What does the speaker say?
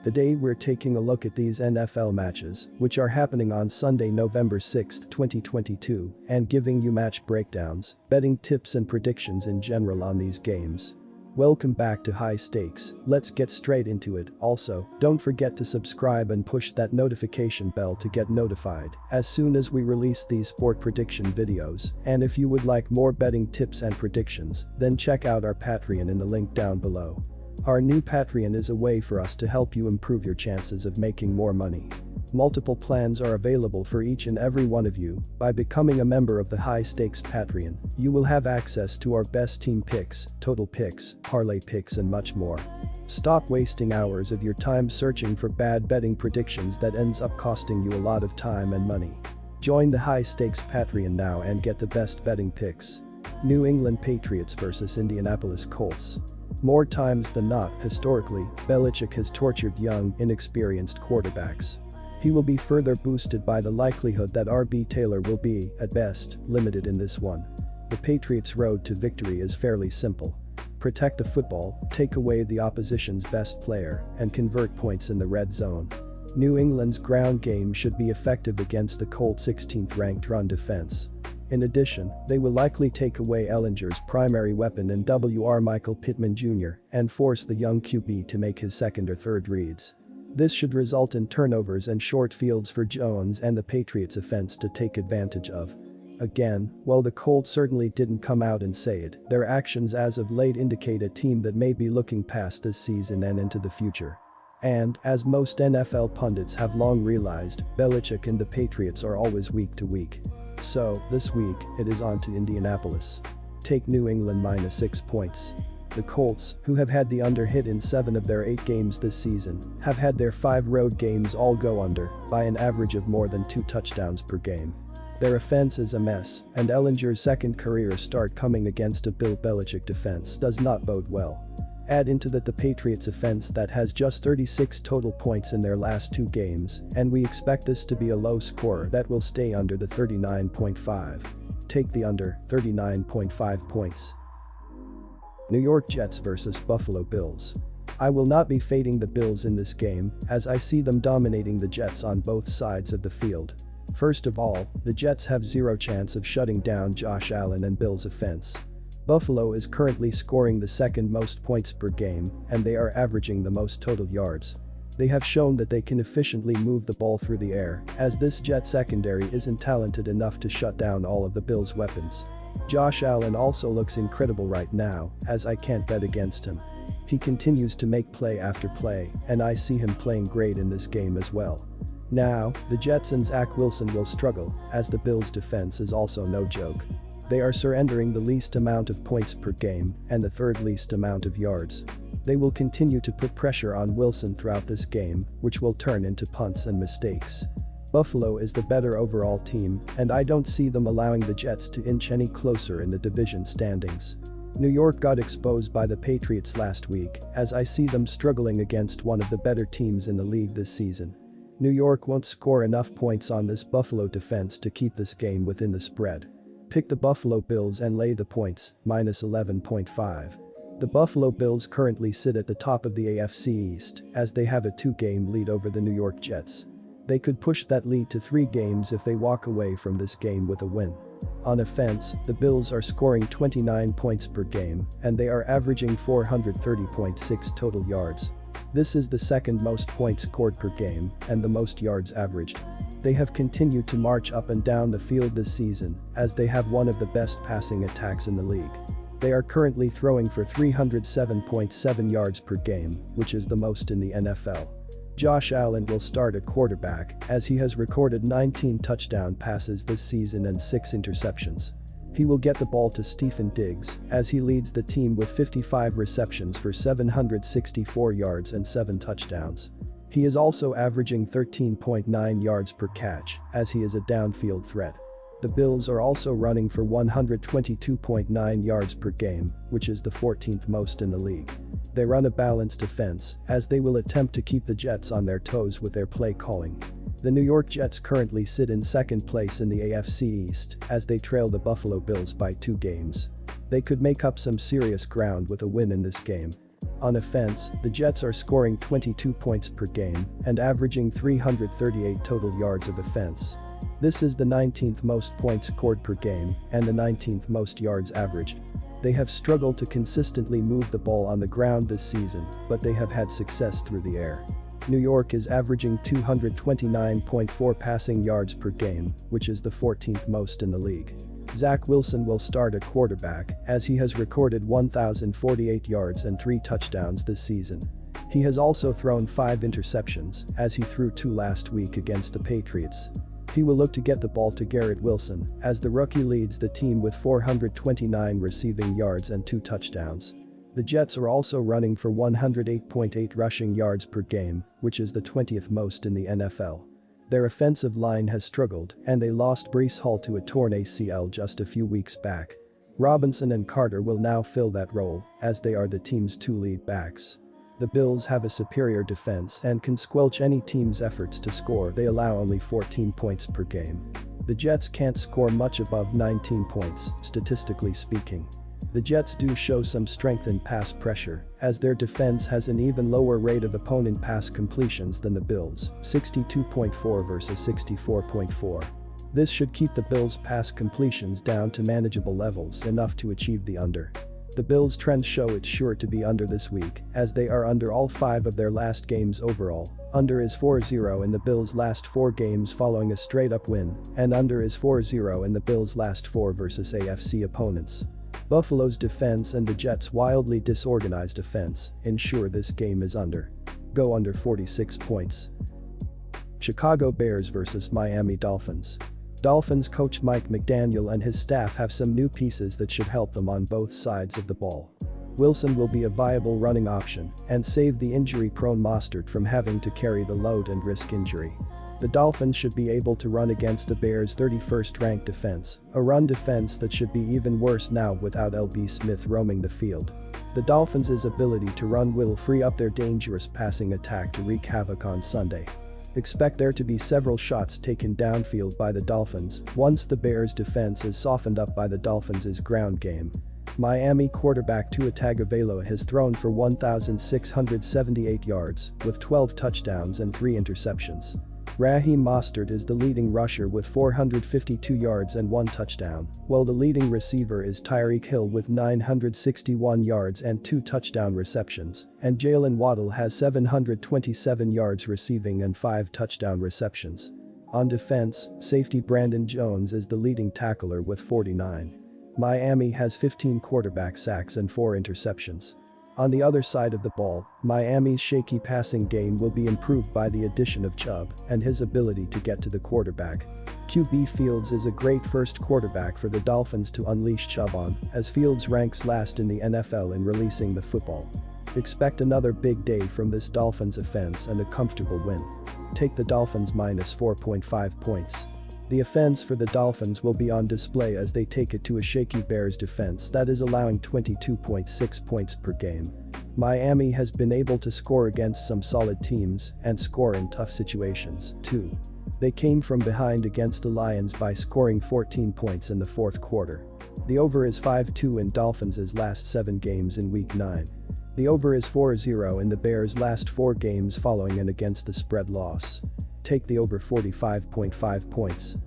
Today we're taking a look at these NFL matches, which are happening on Sunday, November 6, 2022, and giving you match breakdowns, betting tips and predictions in general on these games. Welcome back to High Stakes, let's get straight into it. Also, don't forget to subscribe and push that notification bell to get notified as soon as we release these sport prediction videos, and if you would like more betting tips and predictions, then check out our Patreon in the link down below. Our new Patreon is a way for us to help you improve your chances of making more money. Multiple plans are available for each and every one of you. By becoming a member of the High Stakes Patreon, you will have access to our best team picks, total picks, parlay picks and much more. Stop wasting hours of your time searching for bad betting predictions that ends up costing you a lot of time and money. Join the High Stakes Patreon now and get the best betting picks. New England Patriots versus Indianapolis Colts. More times than not, historically, Belichick has tortured young, inexperienced quarterbacks. He will be further boosted by the likelihood that R.B. Taylor will be, at best, limited in this one. The Patriots' road to victory is fairly simple. Protect the football, take away the opposition's best player, and convert points in the red zone. New England's ground game should be effective against the Colts' 16th-ranked run defense. In addition, they will likely take away Ehlinger's primary weapon in W.R. Michael Pittman Jr. and force the young QB to make his second or third reads. This should result in turnovers and short fields for Jones and the Patriots' offense to take advantage of. Again, while the Colts certainly didn't come out and say it, their actions as of late indicate a team that may be looking past this season and into the future. And, as most NFL pundits have long realized, Belichick and the Patriots are always week to week. So, this week, it is on to Indianapolis. Take New England -6 points. The Colts, who have had the under hit in 7 of their 8 games this season, have had their 5 road games all go under by an average of more than 2 touchdowns per game. Their offense is a mess, and Ehlinger's second career start coming against a Bill Belichick defense does not bode well. Add into that the Patriots' offense that has just 36 total points in their last 2 games, and we expect this to be a low score that will stay under the 39.5. Take the under, 39.5 points. New York Jets versus Buffalo Bills. I will not be fading the Bills in this game, as I see them dominating the Jets on both sides of the field. First of all, the Jets have zero chance of shutting down Josh Allen and Bills' offense. Buffalo is currently scoring the second most points per game, and they are averaging the most total yards. They have shown that they can efficiently move the ball through the air, as this Jet secondary isn't talented enough to shut down all of the Bills' weapons. Josh Allen also looks incredible right now, as I can't bet against him. He continues to make play after play, and I see him playing great in this game as well. Now, the Jets and Zach Wilson will struggle, as the Bills' defense is also no joke. They are surrendering the least amount of points per game and the third least amount of yards. They will continue to put pressure on Wilson throughout this game, which will turn into punts and mistakes. Buffalo is the better overall team, and I don't see them allowing the Jets to inch any closer in the division standings. New York got exposed by the Patriots last week, as I see them struggling against one of the better teams in the league this season. New York won't score enough points on this Buffalo defense to keep this game within the spread. Pick the Buffalo Bills and lay the points, -11.5. The Buffalo Bills currently sit at the top of the AFC East, as they have a 2-game lead over the New York Jets. They could push that lead to 3 games if they walk away from this game with a win. On offense, the Bills are scoring 29 points per game, and they are averaging 430.6 total yards. This is the second most points scored per game and the most yards averaged. They have continued to march up and down the field this season, as they have one of the best passing attacks in the league. They are currently throwing for 307.7 yards per game, which is the most in the NFL. Josh Allen will start at quarterback, as he has recorded 19 touchdown passes this season and 6 interceptions. He will get the ball to Stephen Diggs, as he leads the team with 55 receptions for 764 yards and 7 touchdowns. He is also averaging 13.9 yards per catch, as he is a downfield threat. The Bills are also running for 122.9 yards per game, which is the 14th most in the league. They run a balanced offense, as they will attempt to keep the Jets on their toes with their play calling. The New York Jets currently sit in second place in the AFC East, as they trail the Buffalo Bills by 2 games. They could make up some serious ground with a win in this game. On offense, the Jets are scoring 22 points per game and averaging 338 total yards of offense. This is the 19th most points scored per game and the 19th most yards averaged. They have struggled to consistently move the ball on the ground this season, but they have had success through the air. New York is averaging 229.4 passing yards per game, which is the 14th most in the league. Zach Wilson will start at quarterback, as he has recorded 1,048 yards and 3 touchdowns this season. He has also thrown 5 interceptions, as he threw 2 last week against the Patriots. He will look to get the ball to Garrett Wilson, as the rookie leads the team with 429 receiving yards and 2 touchdowns. The Jets are also running for 108.8 rushing yards per game, which is the 20th most in the NFL. Their offensive line has struggled, and they lost Breece Hall to a torn ACL just a few weeks back. Robinson and Carter will now fill that role, as they are the team's 2 lead backs. The Bills have a superior defense and can squelch any team's efforts to score. They allow only 14 points per game. The Jets can't score much above 19 points, statistically speaking. The Jets do show some strength in pass pressure, as their defense has an even lower rate of opponent pass completions than the Bills, 62.4 versus 64.4. This should keep the Bills' pass completions down to manageable levels, enough to achieve the under. The Bills' trends show it's sure to be under this week, as they are under all 5 of their last games overall. Under is 4-0 in the Bills' last 4 games following a straight-up win, and under is 4-0 in the Bills' last 4 versus AFC opponents. Buffalo's defense and the Jets' wildly disorganized offense ensure this game is under. Go under 46 points. Chicago Bears vs Miami Dolphins. Dolphins coach Mike McDaniel and his staff have some new pieces that should help them on both sides of the ball. Wilson will be a viable running option and save the injury-prone Mostert from having to carry the load and risk injury. The Dolphins should be able to run against the Bears' 31st ranked defense, a run defense that should be even worse now without LB Smith roaming the field. The Dolphins' ability to run will free up their dangerous passing attack to wreak havoc on Sunday. Expect there to be several shots taken downfield by the Dolphins once the Bears' defense is softened up by the Dolphins' ground game. Miami quarterback Tua Tagovailoa has thrown for 1,678 yards, with 12 touchdowns and 3 interceptions. Raheem Mostert is the leading rusher with 452 yards and 1 touchdown, while the leading receiver is Tyreek Hill with 961 yards and 2 touchdown receptions, and Jalen Waddle has 727 yards receiving and 5 touchdown receptions. On defense, safety Brandon Jones is the leading tackler with 49. Miami has 15 quarterback sacks and 4 interceptions. On the other side of the ball, Miami's shaky passing game will be improved by the addition of Chubb and his ability to get to the quarterback. QB Fields is a great first quarterback for the Dolphins to unleash Chubb on, as Fields ranks last in the NFL in releasing the football. Expect another big day from this Dolphins offense and a comfortable win. Take the Dolphins minus 4.5 points. The offense for the Dolphins will be on display as they take it to a shaky Bears defense that is allowing 22.6 points per game. Miami has been able to score against some solid teams and score in tough situations, too. They came from behind against the Lions by scoring 14 points in the 4th quarter. The over is 5-2 in Dolphins' last 7 games in Week 9. The over is 4-0 in the Bears' last 4 games following an against the spread loss. Take the over 45.5 points.